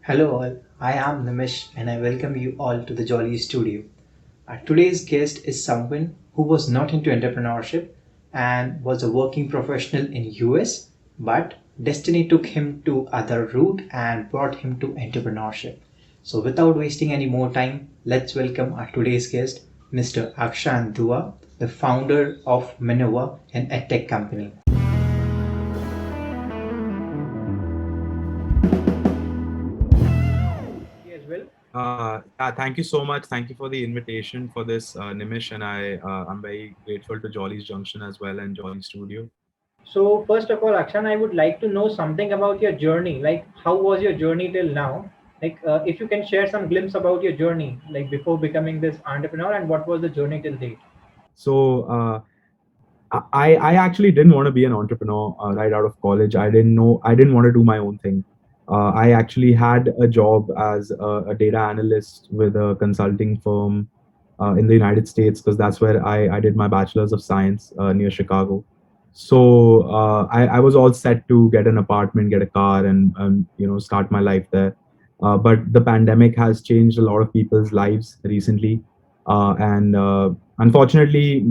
Hello all, I am Nimish and I welcome you all to the Jolly Studio. Our today's guest is someone who was not into entrepreneurship and was a working professional in US, but destiny took him to other route and brought him to entrepreneurship. So without wasting any more time, let's welcome our today's guest, Mr. Akshan Dua, the founder of Minova, an edtech company. As well. Yeah, thank you so much. Thank you for the invitation for this, Nimish, and I'm very grateful to Jolly's Junction as well and Jolly Studio. So first of all, Akshan, I would like to know something about your journey. Like, how was your journey till now? Like, if you can share some glimpse about your journey, like before becoming this entrepreneur, and what was the journey till date? So I actually didn't want to be an entrepreneur right out of college. I didn't want to do my own thing. I actually had a job as a data analyst with a consulting firm in the United States because that's where I did my bachelor's of science near Chicago. So I was all set to get an apartment, get a car, and start my life there. But the pandemic has changed a lot of people's lives recently, and unfortunately,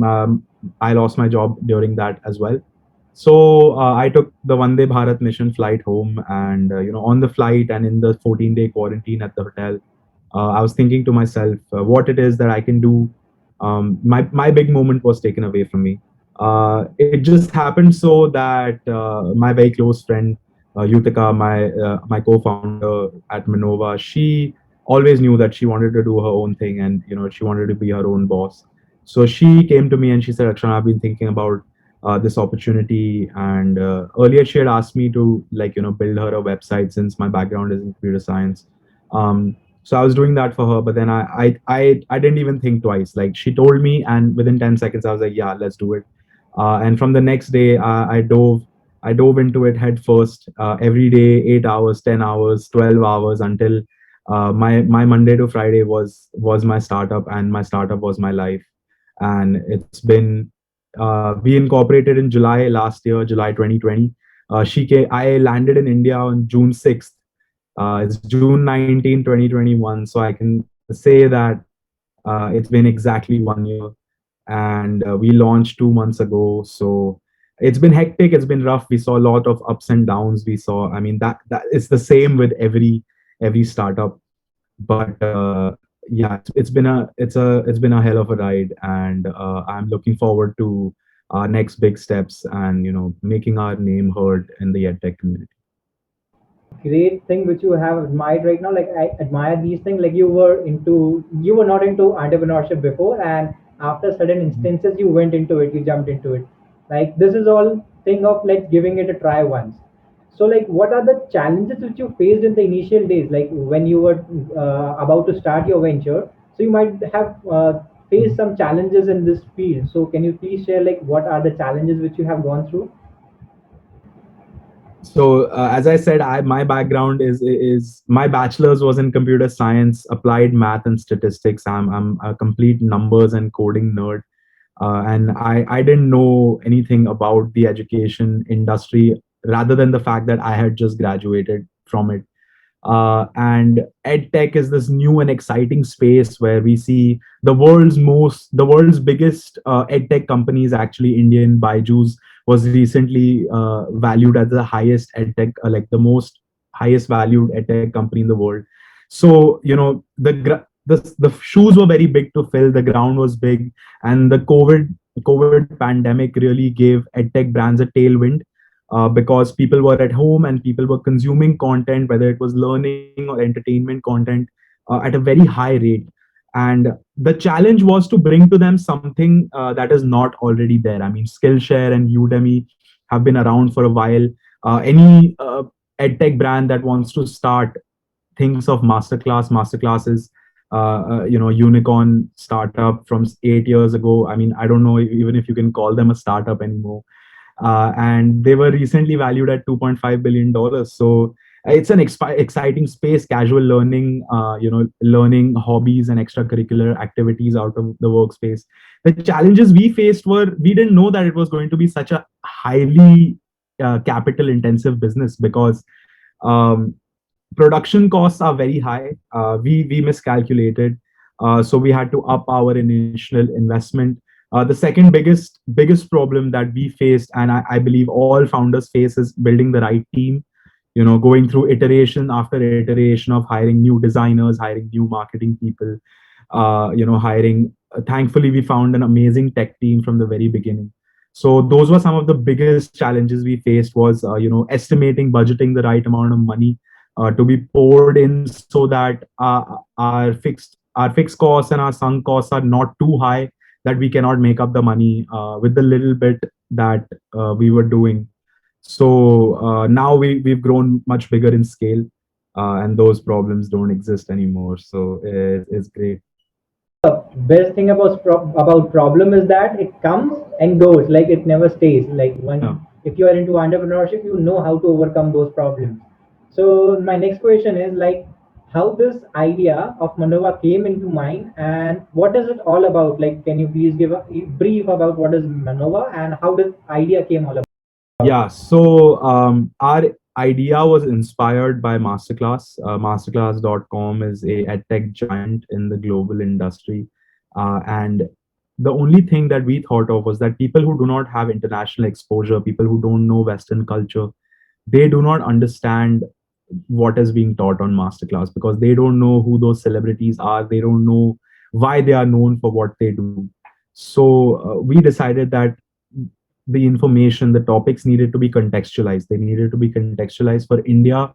I lost my job during that as well. So I took the Vande Bharat mission flight home, and on the flight and in the 14-day quarantine at the hotel, I was thinking to myself what it is that I can do. My big moment was taken away from me. It just happened so that my very close friend Yutika, my co-founder at Minova, she always knew that she wanted to do her own thing, and she wanted to be her own boss. So she came to me and she said, "Akshan, I've been thinking about this opportunity, and earlier she had asked me to build her a website since my background is in computer science." So I was doing that for her, but then I didn't even think twice. Like, she told me, and within 10 seconds, I was like, "Yeah, let's do it." And from the next day, I dove into it head first. Every day, 8 hours, 10 hours, 12 hours, until my Monday to Friday was my startup, and my startup was my life. And it's been we incorporated in July last year, July 2020. I landed in India on June 6th. It's June 19, 2021. So I can say that it's been exactly 1 year. And we launched 2 months ago. So it's been hectic. It's been rough. We saw a lot of ups and downs. I mean, that it's the same with every startup. But yeah, it's been a hell of a ride. And I'm looking forward to our next big steps and, making our name heard in the edtech community. Great thing which you have admired right now. Like, I admire these things. Like, you were not into entrepreneurship before, and after certain instances you went into it, you jumped into it. Like, this is all thing of like giving it a try once. So like, what are the challenges which you faced in the initial days, like when you were about to start your venture? So you might have faced some challenges in this field. So can you please share like what are the challenges which you have gone through? So as I said, my background is my bachelor's was in computer science, applied math and statistics. I'm a complete numbers and coding nerd, and I didn't know anything about the education industry rather than the fact that I had just graduated from it. And edtech is this new and exciting space where we see the world's biggest edtech companies. Actually, Indian Byju's was recently valued as the highest edtech, like the most highest valued edtech company in the world. So the shoes were very big to fill. The ground was big, and the COVID pandemic really gave edtech brands a tailwind because people were at home and people were consuming content, whether it was learning or entertainment content, at a very high rate. And the challenge was to bring to them something that is not already there. I mean, Skillshare and Udemy have been around for a while. Any edtech brand that wants to start thinks of masterclasses. Unicorn startup from 8 years ago. I mean, I don't know even if you can call them a startup anymore, and they were recently valued at $2.5 billion. So it's an exciting space, casual learning, learning hobbies and extracurricular activities out of the workspace. The challenges we faced were we didn't know that it was going to be such a highly capital intensive business because um, production costs are very high. We miscalculated, so we had to up our initial investment. The second biggest problem that we faced, and I believe all founders face, is building the right team. Going through iteration after iteration of hiring new designers, hiring new marketing people, hiring. Thankfully, we found an amazing tech team from the very beginning. So those were some of the biggest challenges we faced, was estimating, budgeting the right amount of money to be poured in, so that our fixed costs and our sunk costs are not too high, that we cannot make up the money with the little bit that we were doing. So now we've grown much bigger in scale, and those problems don't exist anymore. So it's great. Best thing about problem is that it comes and goes, like it never stays. Like when Yeah. if you are into entrepreneurship, you know how to overcome those problems. So my next question is like how this idea of Manova came into mind and what is it all about? Like can you please give a brief about what is Manova and how this idea came all about? Yeah, so our idea was inspired by Masterclass. Masterclass.com is a edtech giant in the global industry. And the only thing that we thought of was that people who do not have international exposure, people who don't know Western culture, they do not understand what is being taught on Masterclass, because they don't know who those celebrities are. They don't know why they are known for what they do. So we decided that the information, the topics needed to be contextualized. They needed to be contextualized for India.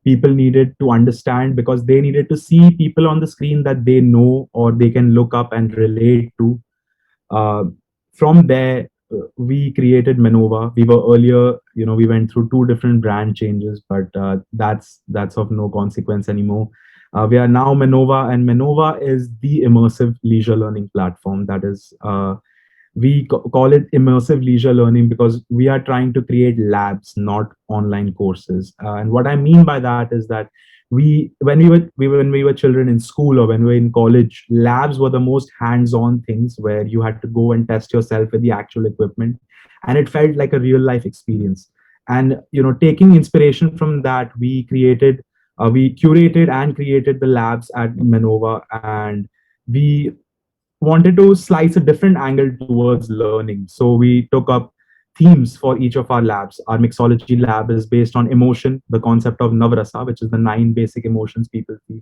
People needed to understand, because they needed to see people on the screen that they know or they can look up and relate to. uh, from there, we created Manova. We were earlier, we went through two different brand changes, but that's of no consequence anymore. We are now Manova, and Manova is the immersive leisure learning platform. That is, call it immersive leisure learning because we are trying to create labs, not online courses. And what I mean by that is that when we were children in school or when we were in college, labs were the most hands-on things where you had to go and test yourself with the actual equipment, and it felt like a real life experience. And taking inspiration from that, we curated and created the labs at Manova, and we wanted to slice a different angle towards learning. So we took up themes for each of our labs. Our mixology lab is based on emotion, the concept of Navrasa, which is the 9 basic emotions people feel.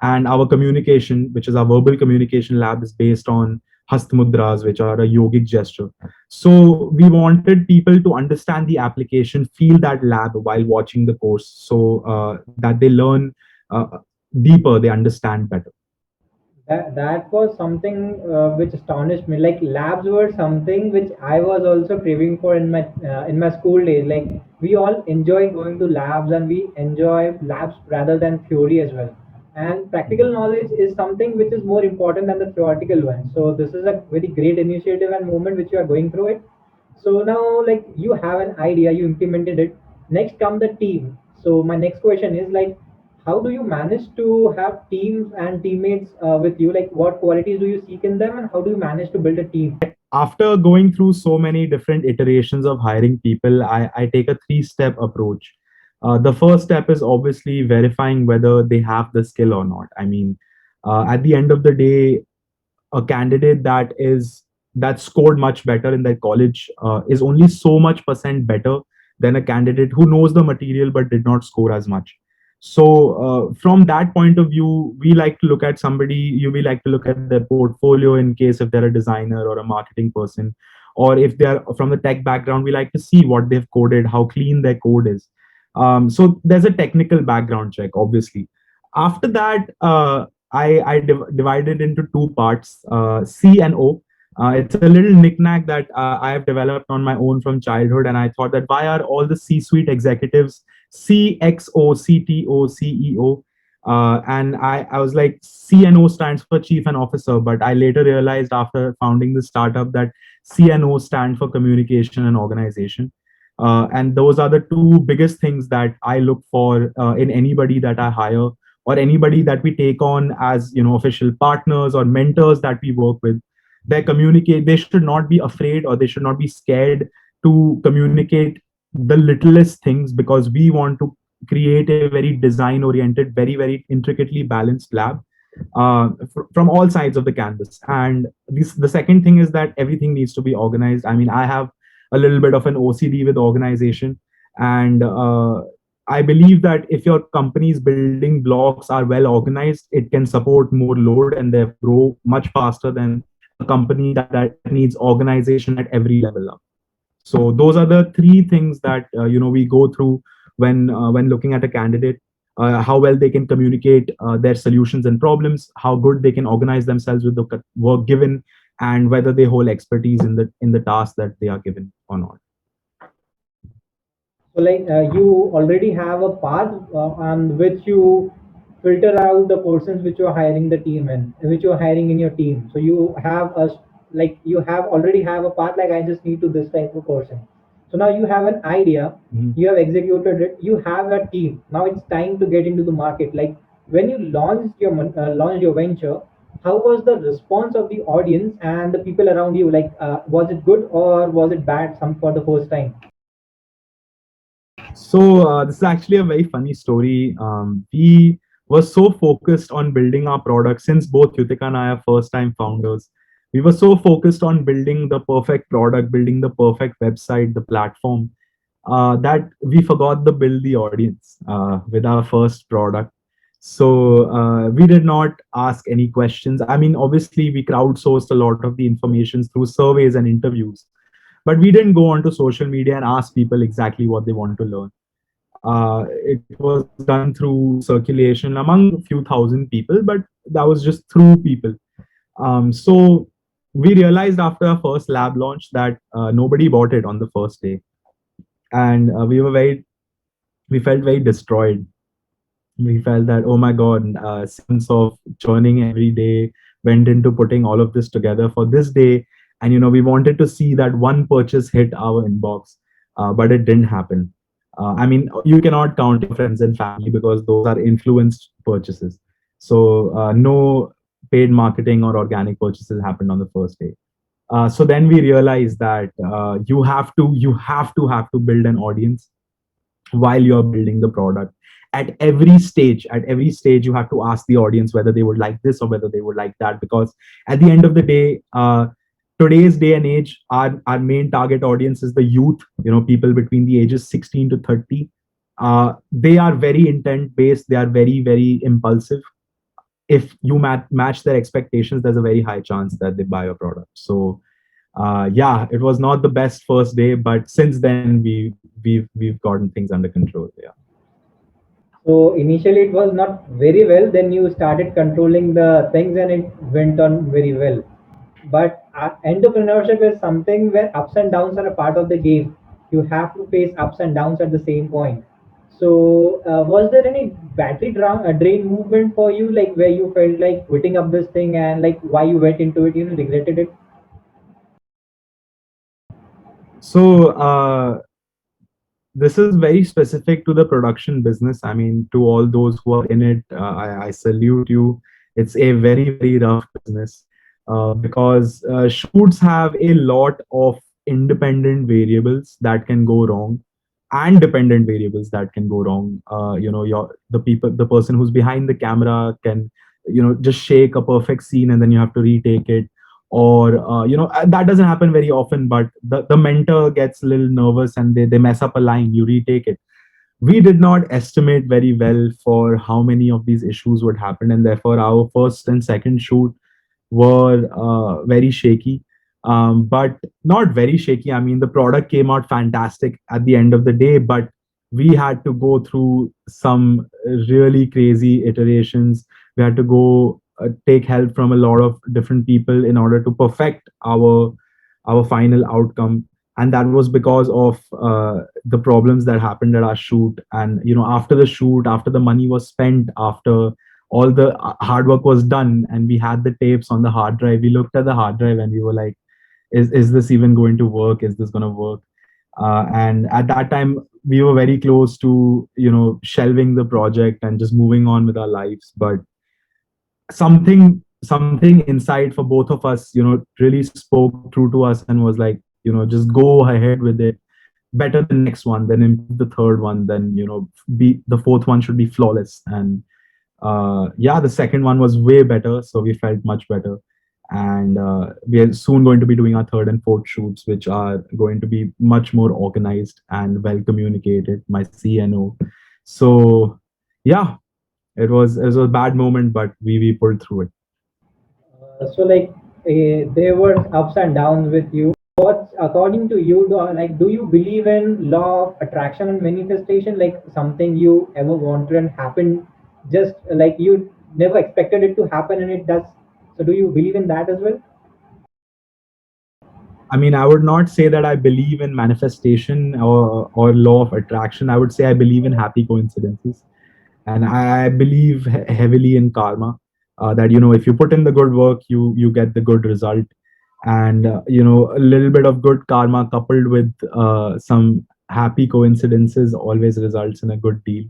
And our communication, which is our verbal communication lab, is based on Hastmudras, which are a yogic gesture. So we wanted people to understand the application, feel that lab while watching the course, so that they learn uh, deeper, they understand better. That was something which astonished me. Like labs were something which I was also craving for in my school days. Like we all enjoy going to labs and we enjoy labs rather than theory as well. And practical knowledge is something which is more important than the theoretical one. So this is a very great initiative and movement which you are going through it. So now like you have an idea, you implemented it. Next come the team. So my next question is like how do you manage to have teams and teammates with you? Like what qualities do you seek in them and how do you manage to build a team? After going through so many different iterations of hiring people, I take a three-step approach. The first step is obviously verifying whether they have the skill or not. I mean, at the end of the day, a candidate that scored much better in their college is only so much percent better than a candidate who knows the material but did not score as much. So from that point of view, we like to look at somebody. We like to look at their portfolio in case if they're a designer or a marketing person, or if they're from the tech background, we like to see what they've coded, how clean their code is. So there's a technical background check, obviously. After that, I divided into two parts, C and O. It's a little knickknack that I have developed on my own from childhood, and I thought that why are all the C-suite executives CXO, CTO, CEO? And I was like, CNO stands for Chief and Officer, but I later realized after founding the startup that CNO stand for Communication and Organization. And those are the two biggest things that I look for in anybody that I hire or anybody that we take on as official partners or mentors that we work with. They should not be afraid or they should not be scared to communicate the littlest things, because we want to create a very design oriented, very intricately balanced lab from all sides of the canvas. And the second thing is that everything needs to be organized. I mean, I have a little bit of an OCD with organization, and I believe that if your company's building blocks are well organized, it can support more load and they grow much faster than a company that needs organization at every level up. So those are the three things that we go through when looking at a candidate: how well they can communicate their solutions and problems, how good they can organize themselves with the work given, and whether they hold expertise in the task that they are given or not. So like you already have a path on which you filter out the persons which you are hiring the team in, which you are hiring in your team. So you have like you have already have a path, like I just need to this type of person. So now you have an idea, Mhm. you have executed it, you have a team. Now it's time to get into the market. Like when you launched your venture, how was the response of the audience and the people around you? Like was it good or was it bad some for the first time? So this is actually a very funny story. We were so focused on building our product since both Yutika and I are first-time founders. We were so focused on building the perfect product, building the perfect website, the platform, that we forgot to build the audience with our first product. So we did not ask any questions. I mean, obviously, we crowdsourced a lot of the information through surveys and interviews, but we didn't go onto social media and ask people exactly what they want to learn. It was done through circulation among a few thousand people, but that was just through people. So we realized after our first lab launch that nobody bought it on the first day, and we felt very destroyed. We felt that, oh my god, 6 months of churning every day went into putting all of this together for this day, and we wanted to see that one purchase hit our inbox, but it didn't happen. I mean, you cannot count your friends and family because those are influenced purchases. So no paid marketing or organic purchases happened on the first day. So then we realized that you have to build an audience while you're building the product. At every stage you have to ask the audience whether they would like this or whether they would like that, because at the end of the day, today's day and age, our main target audience is the youth, people between the ages 16 to 30. They are very intent based, they are very impulsive. If you match their expectations, there's a very high chance that they buy your product. So yeah, it was not the best first day, but since then we've gotten things under control. Yeah. So initially it was not very well, then you started controlling the things and it went on very well. But entrepreneurship is something where ups and downs are a part of the game. You have to face ups and downs at the same point. So was there any drain movement for you, like where you felt like quitting up this thing and like why you went into it, regretted it? So this is very specific to the production business. I mean, to all those who are in it, I salute you. It's a very rough business because shoots have a lot of independent variables that can go wrong, and dependent variables that can go wrong. The person who's behind the camera can, just shake a perfect scene and then you have to retake it, or that doesn't happen very often, but the mentor gets a little nervous and they mess up a line, you retake it. We did not estimate very well for how many of these issues would happen, and therefore our first and second shoot were very shaky. But not very shaky. I mean, the product came out fantastic at the end of the day, but we had to go through some really crazy iterations. We had to go take help from a lot of different people in order to perfect our final outcome. And that was because of the problems that happened at our shoot. And after the shoot, after the money was spent, after all the hard work was done and we had the tapes on the hard drive, we looked at the hard drive and we were like, is this even going to work? Is this going to work? And at that time we were very close to shelving the project and just moving on with our lives. But something inside for both of us really spoke true to us and was like, just go ahead with it. better the next one, then improve the third one, then be the fourth one should be flawless. And yeah, the second one was way better, so we felt much better. And we are soon going to be doing our third and fourth shoots, which are going to be much more organized and well communicated. My CNO. So yeah, it was a bad moment, but we pulled through it. So like there were ups and downs with you. What according to you, like do you believe in law of attraction and manifestation? Like something you ever wanted and happened, just like you never expected it to happen and it does. So do you believe in that as well? I mean, I would not say that I believe in manifestation or law of attraction. I would say I believe in happy coincidences, and I believe heavily in karma. That if you put in the good work, you get the good result. And a little bit of good karma coupled with some happy coincidences always results in a good deal.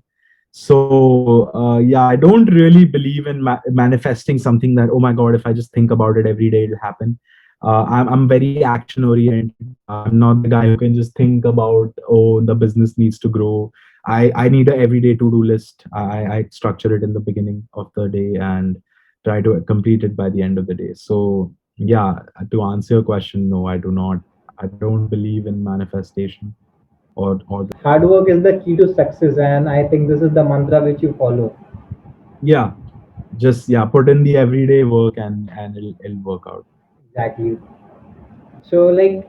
So yeah, I don't really believe in manifesting something that, oh my god, if I just think about it every day it'll happen. I'm very action oriented. I'm not the guy who can just think about, oh, the business needs to grow. I need a everyday to-do list. I structure it in the beginning of the day and try to complete it by the end of the day. So yeah, to answer your question, no, I do not. I don't believe in manifestation or Hard work is the key to success, and I think this is the mantra which you follow. yeah, just yeah, put in the everyday work and it'll work out. Exactly. So like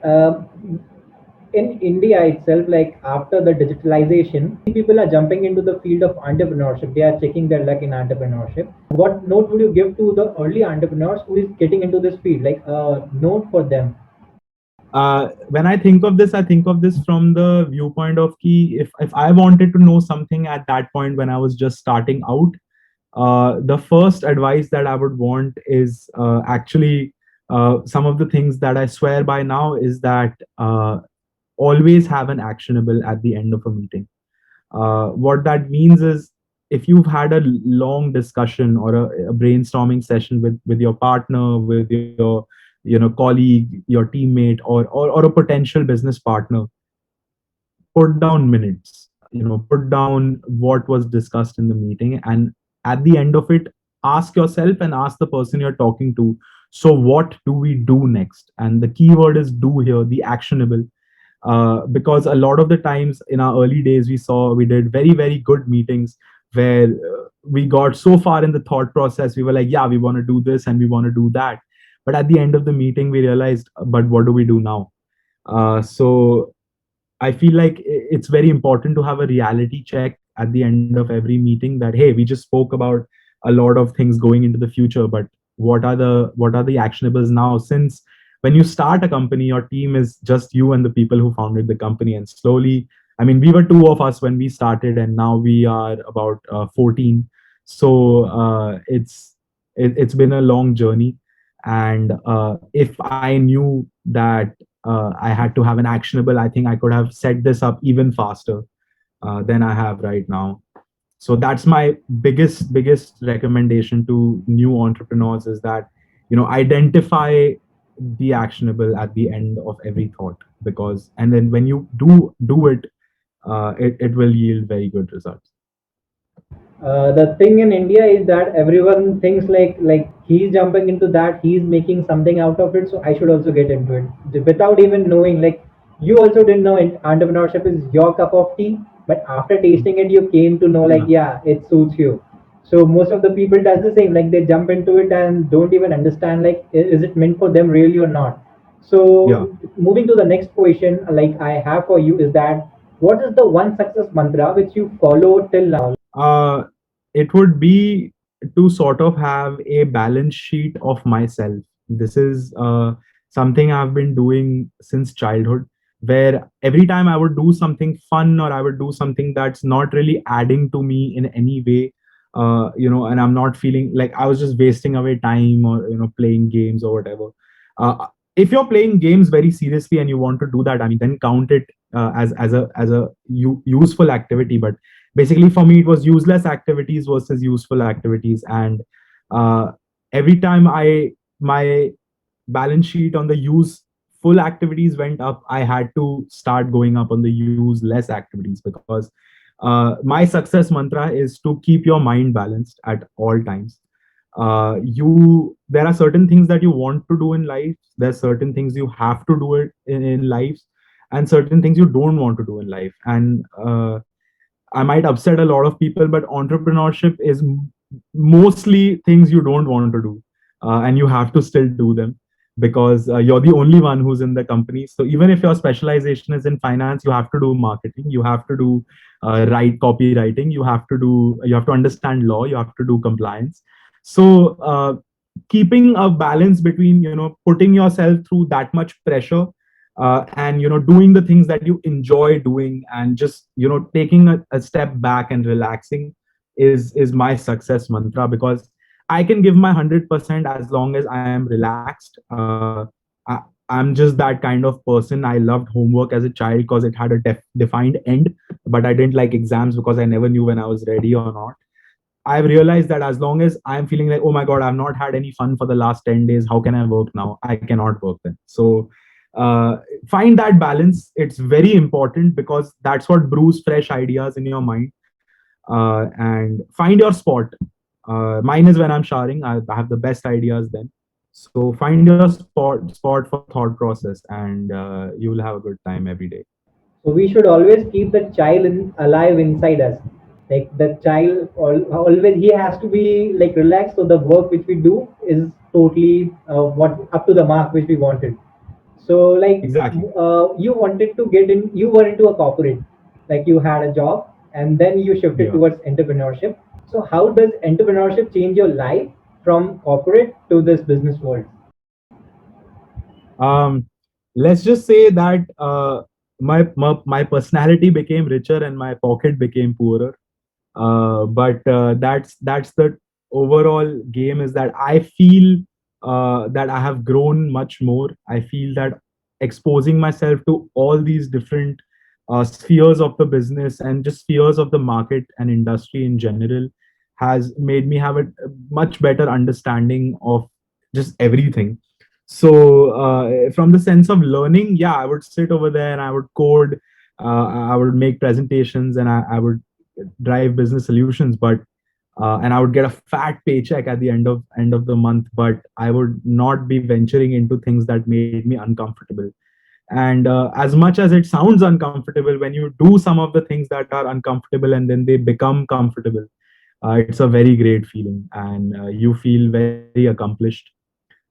in India itself, like after the digitalization, people are jumping into the field of entrepreneurship. They are taking their luck in entrepreneurship. What note would you give to the early entrepreneurs who is getting into this field? Like a note for them. When I think of this, I think of this from the viewpoint of key. If I wanted to know something at that point when I was just starting out, the first advice that I would want is actually some of the things that I swear by now is that always have an actionable at the end of a meeting. What that means is if you've had a long discussion or a brainstorming session with your partner, with your colleague, your teammate, or a potential business partner, put down minutes. Put down what was discussed in the meeting, and at the end of it, ask yourself and ask the person you're talking to. So what do we do next? And the key word is do here, the actionable. Because a lot of the times in our early days we did very very good meetings where we got so far in the thought process, we were like, yeah, we want to do this and we want to do that, but at the end of the meeting we realized, but what do we do now? So I feel like it's very important to have a reality check at the end of every meeting that, hey, we just spoke about a lot of things going into the future, but what are the actionables now? Since when you start a company, your team is just you and the people who founded the company, and slowly, I mean, we were two of us when we started, and now we are about 14. So it's been a long journey, and if I knew that I had to have an actionable, I think I could have set this up even faster than I have right now. So that's my biggest recommendation to new entrepreneurs is that identify the actionable at the end of every thought, because and then when you do it, it will yield very good results. The thing in India is that everyone thinks like he's jumping into that, he's making something out of it, so I should also get into it without even knowing. Like you also didn't know entrepreneurship is your cup of tea, but after tasting it, you came to know like Yeah, yeah, it suits you. So most of the people does the same. Like they jump into it and don't even understand like is it meant for them really or not. yeah. So moving to the next question, like I have for you is that what is the one success mantra which you follow till now? Uh, it would be to sort of have a balance sheet of myself. This is something I've been doing since childhood, where every time I would do something fun or I would do something that's not really adding to me in any way, and I'm not feeling like I was just wasting away time or playing games or whatever. If you're playing games very seriously and you want to do that, I mean, then count it as a useful activity. But basically for me it was useless activities versus useful activities, and uh, every time I my balance sheet on the use full activities went up, I had to start going up on the use less activities, because my success mantra is to keep your mind balanced at all times. You There are certain things that you want to do in life, there's certain things you have to do it in life, and certain things you don't want to do in life. And I might upset a lot of people, but entrepreneurship is mostly things you don't want to do, and you have to still do them, because you're the only one who's in the company. So even if your specialization is in finance, you have to do marketing, you have to do write copywriting, you have to understand law, you have to do compliance. So keeping a balance between, putting yourself through that much pressure, and doing the things that you enjoy doing, and just taking a step back and relaxing, is my success mantra, because I can give my 100% as long as I am relaxed. I'm just that kind of person. I loved homework as a child because it had a defined end, but I didn't like exams because I never knew when I was ready or not. I've realized that as long as I'm feeling like, oh my God, I've not had any fun for the last 10 days, how can I work now? I cannot work then. So uh, find that balance. It's very important, because that's what brews fresh ideas in your mind. And find your spot. Mine is when I'm showering. I have the best ideas then. So find your spot for thought process, and you will have a good time every day. So we should always keep the child alive inside us. Like the child, always he has to be like relaxed. So the work which we do is totally what up to the mark which we wanted. So like Exactly. you wanted to get in, you were into a corporate, like you had a job, and then you shifted Yeah. towards entrepreneurship. So how does entrepreneurship change your life from corporate to this business world? Um, let's just say that my personality became richer and my pocket became poorer. But that's the overall game, is that I feel that I have grown much more. I feel that exposing myself to all these different spheres of the business and just spheres of the market and industry in general has made me have a much better understanding of just everything. So from the sense of learning, yeah, I would sit over there and I would code, I would make presentations, and I would drive business solutions. But and I would get a fat paycheck at the end of the month, but I would not be venturing into things that made me uncomfortable. And as much as it sounds uncomfortable, when you do some of the things that are uncomfortable and then they become comfortable, it's a very great feeling, and you feel very accomplished.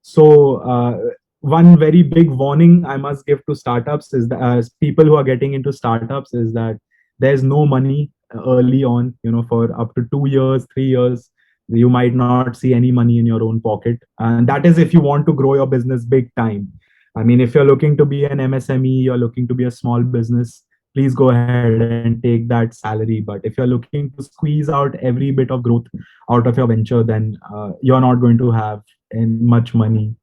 So one very big warning I must give to startups is that, people who are getting into startups, is that there's no money early on. For up to 2 years, 3 years, you might not see any money in your own pocket, and that is if you want to grow your business big time. I mean, if you're looking to be an MSME, you're looking to be a small business, please go ahead and take that salary. But if you're looking to squeeze out every bit of growth out of your venture, then you're not going to have much money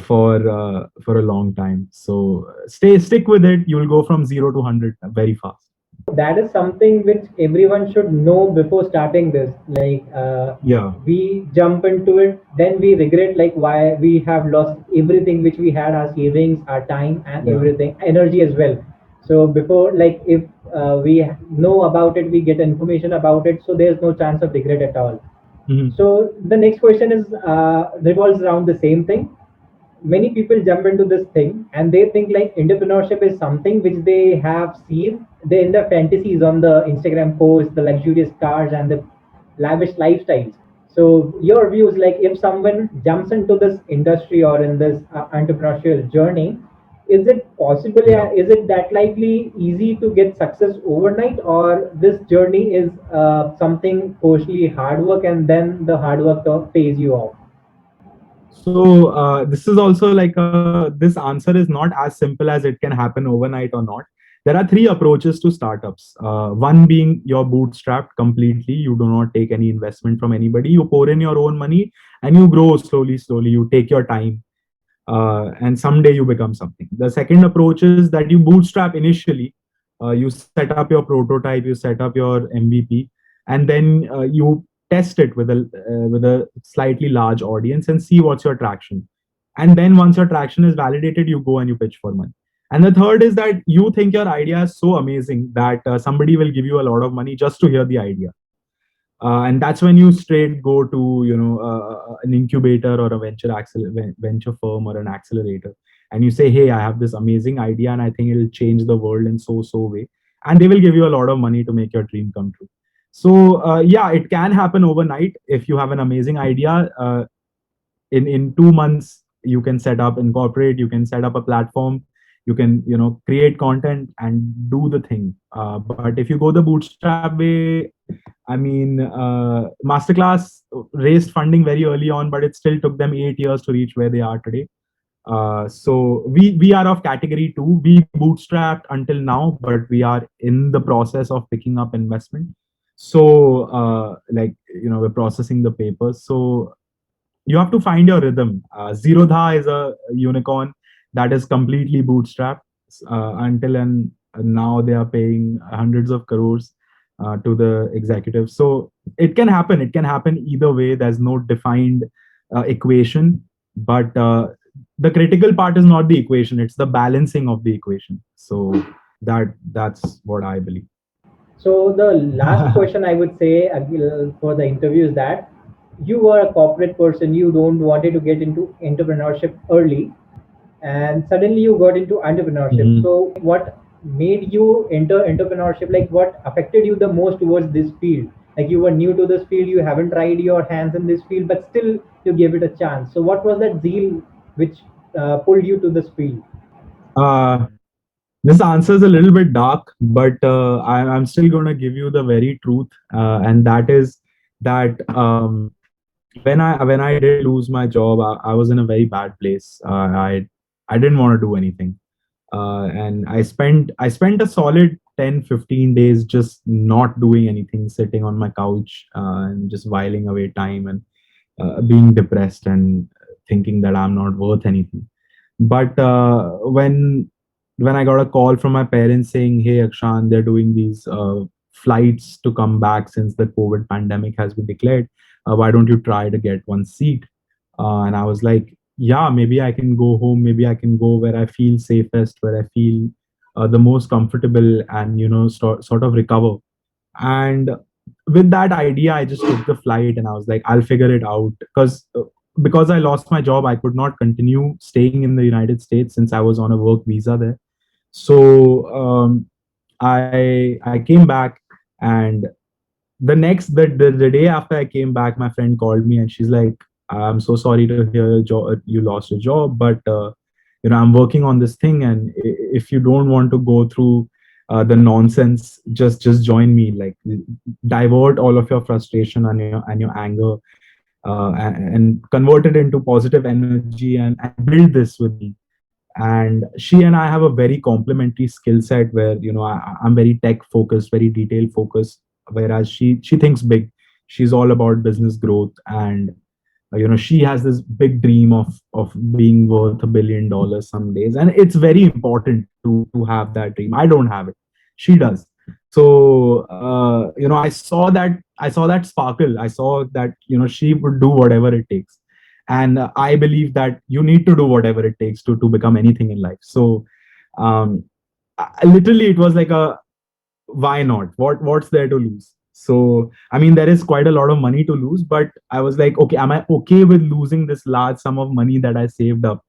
for a long time. So stick with it. You'll go from 0 to 100 very fast. That is something which everyone should know before starting this. Like Yeah. we jump into it, then we regret like why we have lost everything which we had, our savings, our time, and Yeah. everything, energy as well. So before, like if we know about it, we get information about it, so there's no chance of regret at all. Mhm. So the next question is revolves around the same thing. Many people jump into this thing and they think like entrepreneurship is something which they have seen they in their fantasies on the Instagram posts, the luxurious cars and the lavish lifestyles. So your views, like if someone jumps into this industry or in this entrepreneurial journey, is it possible, Yeah. is it that likely easy to get success overnight, or this journey is something partially hard work and then the hard work pays you off? So this is also like this answer is not as simple as it can happen overnight or not. There are three approaches to startups. One being you're bootstrapped completely. You do not take any investment from anybody. You pour in your own money and you grow slowly, slowly. You take your time, and someday you become something. The second approach is that you bootstrap initially. You set up your prototype, you set up your MVP, and then you test it with a slightly large audience and see what's your traction. And then once your traction is validated, you go and you pitch for money. And the third is that you think your idea is so amazing that somebody will give you a lot of money just to hear the idea. And that's when you straight go to an incubator or a venture firm or an accelerator, and you say, hey, I have this amazing idea and I think it'll change the world in so way, and they will give you a lot of money to make your dream come true. So yeah, it can happen overnight. If you have an amazing idea, in 2 months you can set up, incorporate, you can set up a platform, you can create content and do the thing. But if you go the bootstrap way, I mean, Masterclass raised funding very early on, but it still took them 8 years to reach where they are today. So we are of category two. We bootstrapped until now, but we are in the process of picking up investment. So like we're processing the papers. So you have to find your rhythm. Zerodha is a unicorn that is completely bootstrapped until and now they are paying hundreds of crores to the executives. So it can happen. It can happen either way. There's no defined equation, but the critical part is not the equation; it's the balancing of the equation. So that's what I believe. So the last question I would say for the interview is that you were a corporate person, you don't wanted to get into entrepreneurship early, and suddenly you got into entrepreneurship. Mhm. So what made you enter entrepreneurship? Like what affected you the most towards this field? Like you were new to this field, you haven't tried your hands in this field, but still you gave it a chance. So what was that zeal which pulled you to this field? Uh, this answer is a little bit dark, but I'm still going to give you the very truth, and that is that when I did lose my job, I was in a very bad place. I didn't want to do anything, and I spent a solid 10-15 days just not doing anything, sitting on my couch and just whiling away time and being depressed and thinking that I'm not worth anything. But when I got a call from my parents saying, "Hey, Akshan, they're doing these flights to come back since the COVID pandemic has been declared. Why don't you try to get one seat?" And I was like, "Yeah, maybe I can go home. Maybe I can go where I feel safest, where I feel the most comfortable, and sort of recover." And with that idea, I just took the flight, and I was like, I'll figure it out, because I lost my job, I could not continue staying in the United States since I was on a work visa there. So I came back, and the day after I came back, my friend called me and she's like, "I'm so sorry to hear you lost your job, but I'm working on this thing, and if you don't want to go through the nonsense, just join me. Like, divert all of your frustration and your anger, and convert it into positive energy and build this with me." And she and I have a very complementary skill set where I'm very tech focused, very detail focused, whereas she thinks big. She's all about business growth, and she has this big dream of being worth $1 billion some days, and it's very important to have that dream. I don't have it, she does. So I saw that sparkle. I saw that she would do whatever it takes, and I believe that you need to do whatever it takes to become anything in life. So um literally it was like a, why not, what's there to lose? So I mean, there is quite a lot of money to lose, but I was like, okay, am I okay with losing this large sum of money that I saved up?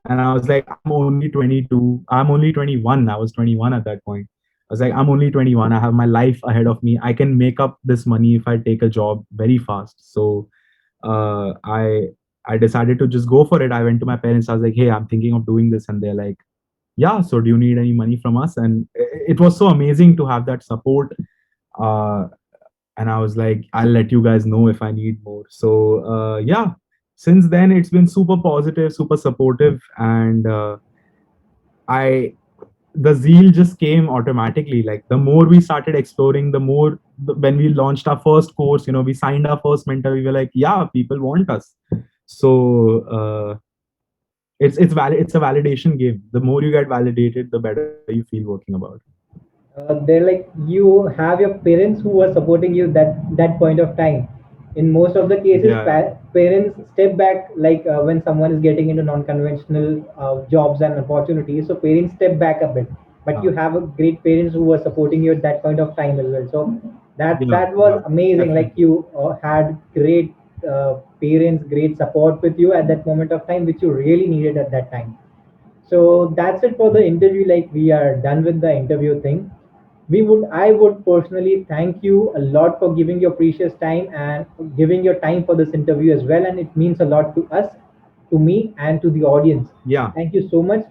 And I was like, I'm only 22, I'm only 21, I was 21 at that point. I was like, I'm only 21, I have my life ahead of me, I can make up this money if I take a job very fast. So uh, I I decided to just go for it. I went to my parents. I was like, "Hey, I'm thinking of doing this," and they're like, "Yeah. So do you need any money from us?" And it was so amazing to have that support. Uh, and I was like, "I'll let you guys know if I need more." So yeah, since then it's been super positive, super supportive, and I the zeal just came automatically. Like, the more we started exploring, the more, when we launched our first course, we signed our first mentor, we were like, yeah, people want us. So it's a validation game. The more you get validated, the better you feel working about it. They're like you have your parents who were supporting you that point of time, In most of the cases, Yeah. parents step back, like when someone is getting into non-conventional jobs and opportunities, so parents step back a bit. But you Uh, have a great parents who were supporting you at that point of time as well. So yeah. that was Yeah. amazing. Like Definitely. you had great parents, great support with you at that moment of time, which you really needed at that time. So that's it for the interview. Like we are done with the interview thing. I would personally thank you a lot for giving your precious time and giving your time for this interview as well. And it means a lot to us, to me, and to the audience. Yeah. Thank you so much.